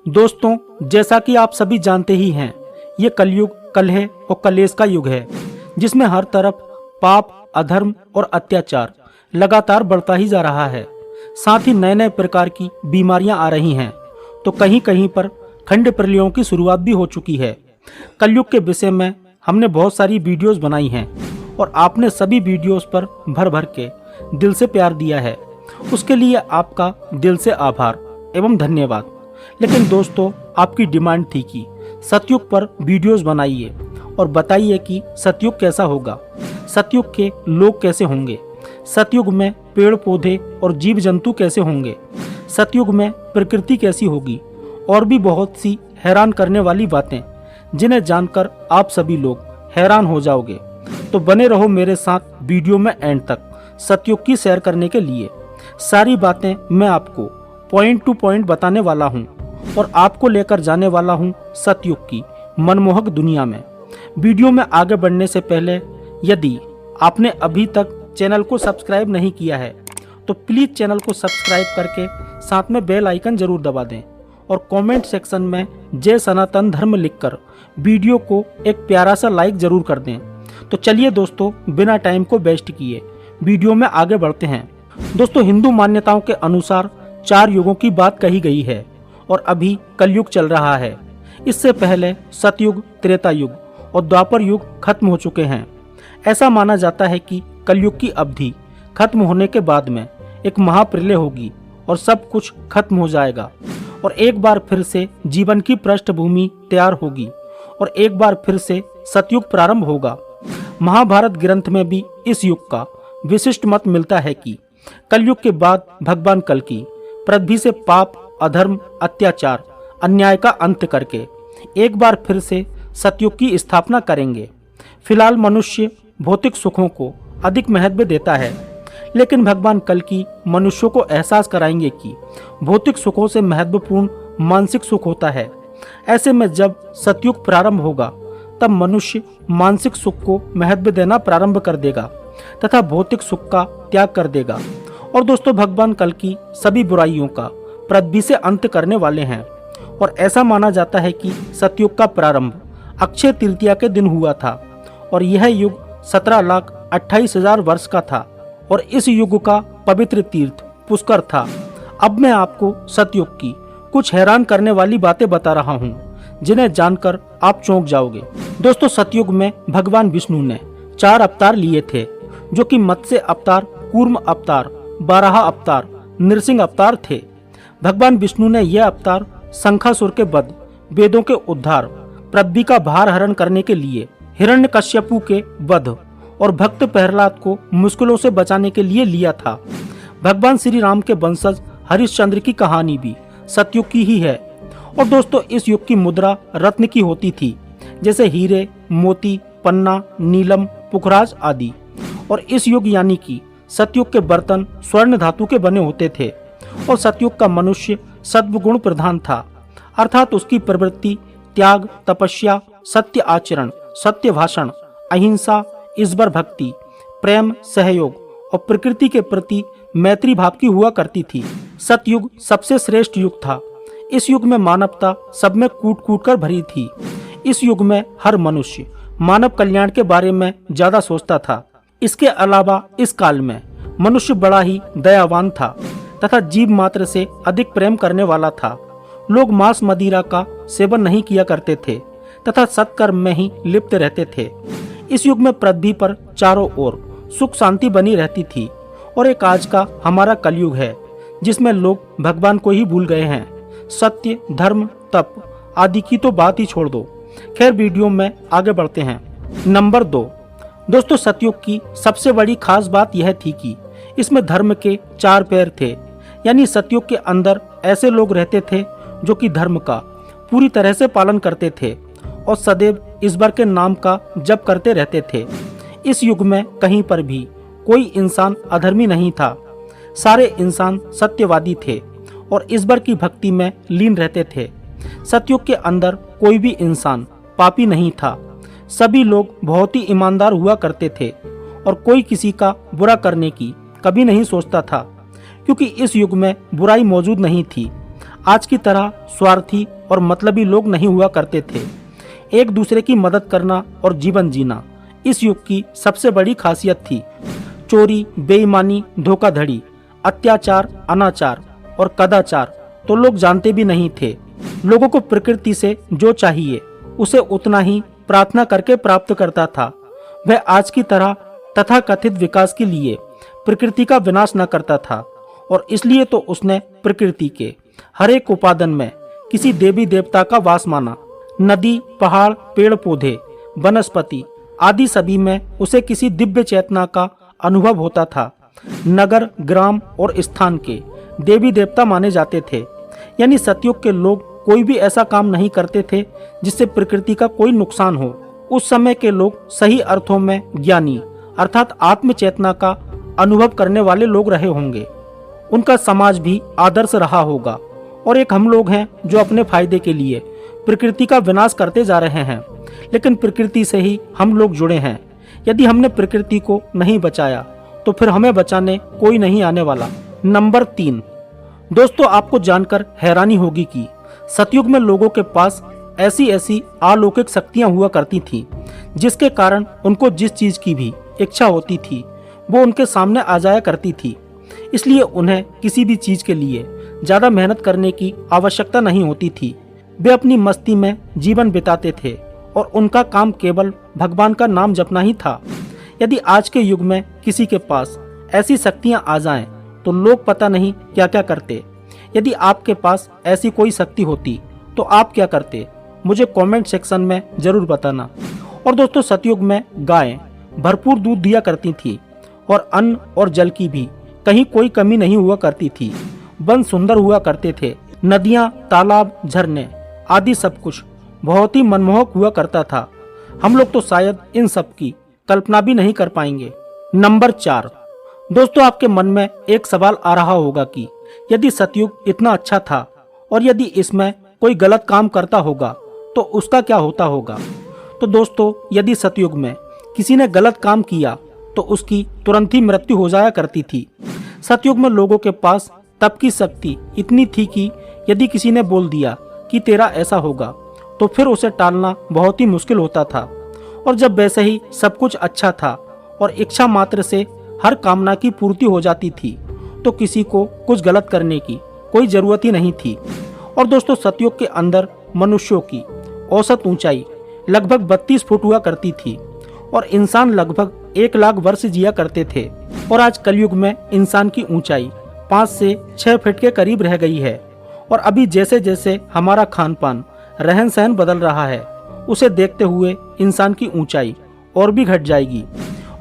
दोस्तों, जैसा कि आप सभी जानते ही हैं, ये कलयुग कलह और कलेश का युग है, जिसमें हर तरफ पाप, अधर्म और अत्याचार लगातार बढ़ता ही जा रहा है। साथ ही नए नए प्रकार की बीमारियां आ रही हैं, तो कहीं कहीं पर खंड प्रलयों की शुरुआत भी हो चुकी है। कलयुग के विषय में हमने बहुत सारी वीडियोस बनाई हैं और आपने सभी वीडियोस पर भर भर के दिल से प्यार दिया है। उसके लिए आपका दिल से आभार एवं धन्यवाद। लेकिन दोस्तों, आपकी डिमांड थी कि सतयुग पर वीडियोस बनाइए और बताइए कि सतयुग कैसा होगा, सतयुग के लोग कैसे होंगे, सतयुग में पेड़ पौधे और जीव जंतु कैसे होंगे, सतयुग में प्रकृति कैसी होगी और भी बहुत सी हैरान करने वाली बातें, जिन्हें जानकर आप सभी लोग हैरान हो जाओगे। तो बने रहो मेरे साथ वीडियो में एंड तक सतयुग की सैर करने के लिए। सारी बातें मैं आपको पॉइंट टू पॉइंट बताने वाला हूँ और आपको लेकर जाने वाला हूँ सतयुग की मनमोहक दुनिया में। वीडियो में आगे बढ़ने से पहले यदि आपने अभी तक चैनल को सब्सक्राइब नहीं किया है तो प्लीज़ चैनल को सब्सक्राइब करके साथ में बेल आइकन जरूर दबा दें और कमेंट सेक्शन में जय सनातन धर्म लिखकर वीडियो को एक प्यारा सा लाइक जरूर कर दें। तो चलिए दोस्तों, बिना टाइम को वेस्ट किए वीडियो में आगे बढ़ते हैं। दोस्तों, हिंदू मान्यताओं के अनुसार 4 युगों की बात कही गई है और अभी कलयुग चल रहा है। इससे पहले सतयुग, त्रेता युग और द्वापर युग खत्म हो चुके हैं। ऐसा माना जाता है कि कलयुग की अवधि खत्म होने के बाद में एक महाप्रलय होगी और सब कुछ खत्म हो जाएगा और एक बार फिर से जीवन की पृष्ठभूमि तैयार होगी और एक बार फिर से सतयुग प्रारंभ होगा। महाभारत ग्रंथ में भी इस युग का विशिष्ट मत मिलता है कि कलयुग के बाद भगवान कल्कि पृथ्वी से पाप, अधर्म, अत्याचार, अन्याय का अंत करके एक बार फिर से सतयुग की स्थापना करेंगे। फिलहाल मनुष्य भौतिक सुखों को अधिक महत्व देता है, लेकिन भगवान कल्कि मनुष्यों को एहसास कराएंगे कि भौतिक सुखों से महत्वपूर्ण मानसिक सुख होता है। ऐसे में जब सतयुग प्रारंभ होगा तब मनुष्य मानसिक सुख को महत्व देना प्रारंभ कर देगा तथा भौतिक सुख का त्याग कर देगा। और दोस्तों, भगवान कल्कि सभी बुराइयों का पृथ्वी से अंत करने वाले हैं और ऐसा माना जाता है कि सतयुग का प्रारंभ अक्षय तृतीया के दिन हुआ था और यह युग 17,28,000 वर्ष का था और इस युग का पवित्र तीर्थ पुष्कर था। अब मैं आपको सतयुग की कुछ हैरान करने वाली बातें बता रहा हूँ, जिन्हें जानकर आप चौंक जाओगे। दोस्तों, सतयुग में भगवान विष्णु ने 4 अवतार लिए थे, जो कि मत्स्य अवतार, कूर्म अवतार, बाराह अवतार, नृसिंह अवतार थे। भगवान विष्णु ने यह अवतार शंखासुर के वध, वेदों के उद्धार, पृथ्वी का भार हरण करने के लिए, हिरण्यकश्यपु के वध और भक्त प्रहलाद को मुश्किलों से बचाने के लिए लिया था। भगवान श्री राम के वंशज हरिश्चंद्र की कहानी भी सतयुग की ही है। और दोस्तों, इस युग की मुद्रा रत्न की होती थी, जैसे हीरे, मोती, पन्ना, नीलम, पुखराज आदि। और इस युग यानी कि सतयुग के बर्तन स्वर्ण धातु के बने होते थे और सतयुग का मनुष्य सत्वगुण प्रधान था, अर्थात उसकी प्रवृत्ति त्याग, तपस्या, सत्य आचरण, सत्य भाषण, अहिंसा, ईश्वर भक्ति, प्रेम, सहयोग और प्रकृति के प्रति मैत्री भाव की हुआ करती थी। सतयुग सबसे श्रेष्ठ युग था। इस युग में मानवता सब में कूट कूट कर भरी थी। इस युग में हर मनुष्य मानव कल्याण के बारे में ज्यादा सोचता था। इसके अलावा इस काल में मनुष्य बड़ा ही दयावान था तथा जीव मात्र से अधिक प्रेम करने वाला था। लोग मांस मदिरा का सेवन नहीं किया करते थे तथा सत्कर्म में ही लिप्त रहते थे। इस युग में पृथ्वी पर चारों ओर सुख शांति बनी रहती थी और एक आज का हमारा कलयुग है, जिसमें लोग भगवान को ही भूल गए हैं। सत्य, धर्म, तप आदि की तो बात ही छोड़ दो। खैर, वीडियो में आगे बढ़ते हैं। नंबर 2, दोस्तों, सतयुग की सबसे बड़ी खास बात यह थी कि इसमें धर्म के 4 पैर थे, यानी सतयुग के अंदर ऐसे लोग रहते थे जो कि धर्म का पूरी तरह से पालन करते थे और सदैव ईश्वर के नाम का जप करते रहते थे। इस युग में कहीं पर भी कोई इंसान अधर्मी नहीं था। सारे इंसान सत्यवादी थे और ईश्वर की भक्ति में लीन रहते थे। सतयुग के अंदर कोई भी इंसान पापी नहीं था। सभी लोग बहुत ही ईमानदार हुआ करते थे और कोई किसी का बुरा करने की कभी नहीं सोचता था, क्योंकि इस युग में बुराई मौजूद नहीं थी। आज की तरह स्वार्थी और मतलबी लोग नहीं हुआ करते थे। एक दूसरे की मदद करना और जीवन जीना इस युग की सबसे बड़ी खासियत थी। चोरी, बेईमानी, धोखाधड़ी, अत्याचार, अनाचार और कदाचार तो लोग जानते भी नहीं थे। लोगों को प्रकृति से जो चाहिए उसे उतना ही प्रार्थना करके प्राप्त करता था। वह आज की तरह तथाकथित विकास के लिए प्रकृति का विनाश न करता था और इसलिए तो उसने प्रकृति के हर एक उपादान में किसी देवी देवता का वास माना। नदी, पहाड़, पेड़ पौधे, वनस्पति आदि सभी में उसे किसी दिव्य चेतना का अनुभव होता था। नगर, ग्राम और स्थान के देवी देवता माने जाते थे। यानी सतयुग के लोग कोई भी ऐसा काम नहीं करते थे जिससे प्रकृति का कोई नुकसान हो। उस समय के लोग सही अर्थों में ज्ञानी अर्थात आत्म चेतना का अनुभव करने वाले लोग रहे होंगे। उनका समाज भी आदर्श रहा होगा। और एक हम लोग हैं जो अपने फायदे के लिए प्रकृति का विनाश करते जा रहे हैं, लेकिन प्रकृति से ही हम लोग जुड़े हैं। यदि हमने प्रकृति को नहीं बचाया तो फिर हमें बचाने कोई नहीं आने वाला। नंबर 3, दोस्तों आपको जानकर हैरानी होगी कि सतयुग में लोगों के पास ऐसी ऐसी अलौकिक शक्तियां हुआ करती थीं, जिसके कारण उनको जिस चीज की भी इच्छा होती थी वो उनके सामने आ जाया करती थी। इसलिए उन्हें किसी भी चीज के लिए ज्यादा मेहनत करने की आवश्यकता नहीं होती थी। वे अपनी मस्ती में जीवन बिताते थे और उनका काम केवल भगवान का नाम जपना ही था। यदि आज के युग में किसी के पास ऐसी शक्तियां आ जाएं, तो लोग पता नहीं क्या क्या करते। यदि आपके पास ऐसी कोई शक्ति होती तो आप क्या करते, मुझे कमेंट सेक्शन में जरूर बताना। और दोस्तों सतयुग में गायें भरपूर दूध दिया करती थी और अन्न और जल की भी कहीं कोई कमी नहीं हुआ करती थी। वन सुंदर हुआ करते थे। नदियां, तालाब, झरने आदि सब कुछ बहुत ही मनमोहक हुआ करता था। हम लोग तो शायद इन सब की कल्पना भी नहीं कर पाएंगे। नंबर 4, दोस्तों आपके मन में एक सवाल आ रहा होगा कि यदि सतयुग इतना अच्छा था और यदि इसमें कोई गलत काम करता होगा तो उसका क्या होता होगा। तो दोस्तों यदि सतयुग में किसी ने गलत काम किया तो उसकी तुरंत ही मृत्यु हो जाया करती थी। सतयुग में लोगों के पास तप की शक्ति इतनी थी कि यदि किसी ने बोल दिया कि तेरा ऐसा होगा तो फिर उसे टालना बहुत ही मुश्किल होता था। और जब वैसे ही सब कुछ अच्छा था और इच्छा मात्र से हर कामना की पूर्ति हो जाती थी तो किसी को कुछ गलत करने की कोई जरूरत ही नहीं थी। और दोस्तों सतयुग के अंदर मनुष्यों की औसत ऊंचाई लगभग 32 फुट हुआ करती थी और इंसान लगभग 1 लाख वर्ष जिया करते थे। और आज कलयुग में इंसान की ऊंचाई 5 से 6 फीट के करीब रह गई है। और अभी जैसे जैसे हमारा खान पान, रहन सहन बदल रहा है, उसे देखते हुए इंसान की ऊंचाई और भी घट जाएगी।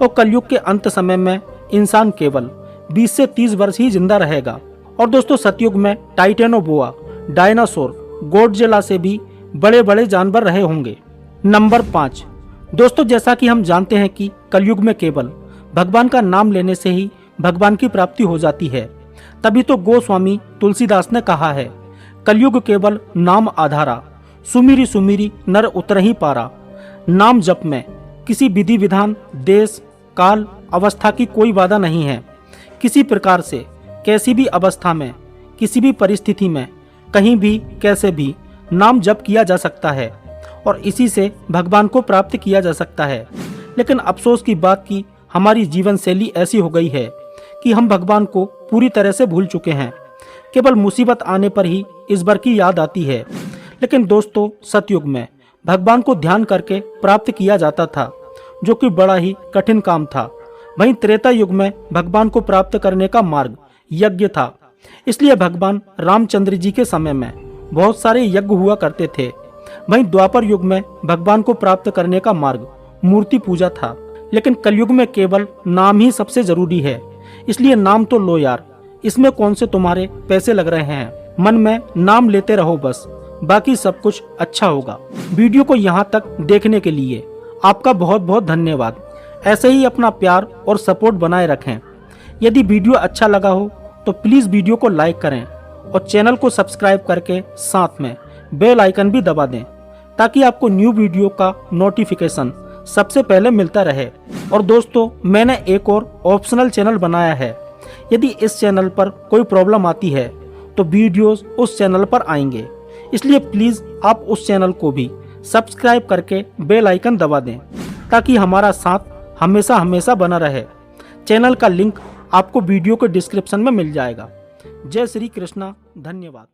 और कलयुग के अंत समय में इंसान केवल 20 से 30 वर्ष ही जिंदा रहेगा। और दोस्तों सतयुग में टाइटेनोबोआ, डायनासोर, गोडजिला से भी बड़े बड़े जानवर रहे होंगे। नंबर 5, दोस्तों जैसा कि हम जानते हैं कि कलयुग में केवल भगवान का नाम लेने से ही भगवान की प्राप्ति हो जाती है। तभी तो गोस्वामी तुलसीदास ने कहा है, कलयुग केवल नाम आधारा, सुमिरी सुमिरी नर उतरहि पारा। नाम जप में किसी विधि विधान, देश, काल, अवस्था की कोई बाधा नहीं है। किसी प्रकार से, कैसी भी अवस्था में, किसी भी परिस्थिति में, कहीं भी, कैसे भी नाम जप किया जा सकता है और इसी से भगवान को प्राप्त किया जा सकता है। लेकिन अफसोस की बात कि हमारी जीवन शैली ऐसी हो गई है कि हम भगवान को पूरी तरह से भूल चुके हैं। केवल मुसीबत आने पर ही ईश्वर की याद आती है। लेकिन दोस्तों सतयुग में भगवान को ध्यान करके प्राप्त किया जाता था, जो कि बड़ा ही कठिन काम था। वहीं त्रेता युग में भगवान को प्राप्त करने का मार्ग यज्ञ था। इसलिए भगवान रामचंद्र जी के समय में बहुत सारे यज्ञ हुआ करते थे। वहीं द्वापर युग में भगवान को प्राप्त करने का मार्ग मूर्ति पूजा था। लेकिन कलयुग में केवल नाम ही सबसे जरूरी है। इसलिए नाम तो लो यार, इसमें कौन से तुम्हारे पैसे लग रहे हैं। मन में नाम लेते रहो बस, बाकी सब कुछ अच्छा होगा। वीडियो को यहाँ तक देखने के लिए आपका बहुत बहुत धन्यवाद। ऐसे ही अपना प्यार और सपोर्ट बनाए रखें। यदि वीडियो अच्छा लगा हो तो प्लीज वीडियो को लाइक करें और चैनल को सब्सक्राइब करके साथ में बेल आइकन भी दबा दें, ताकि आपको न्यू वीडियो का नोटिफिकेशन सबसे पहले मिलता रहे। और दोस्तों मैंने एक और ऑप्शनल चैनल बनाया है। यदि इस चैनल पर कोई प्रॉब्लम आती है तो वीडियोस उस चैनल पर आएंगे। इसलिए प्लीज़ आप उस चैनल को भी सब्सक्राइब करके बेल आइकन दबा दें ताकि हमारा साथ हमेशा हमेशा बना रहे। चैनल का लिंक आपको वीडियो के डिस्क्रिप्शन में मिल जाएगा। जय श्री कृष्णा, धन्यवाद।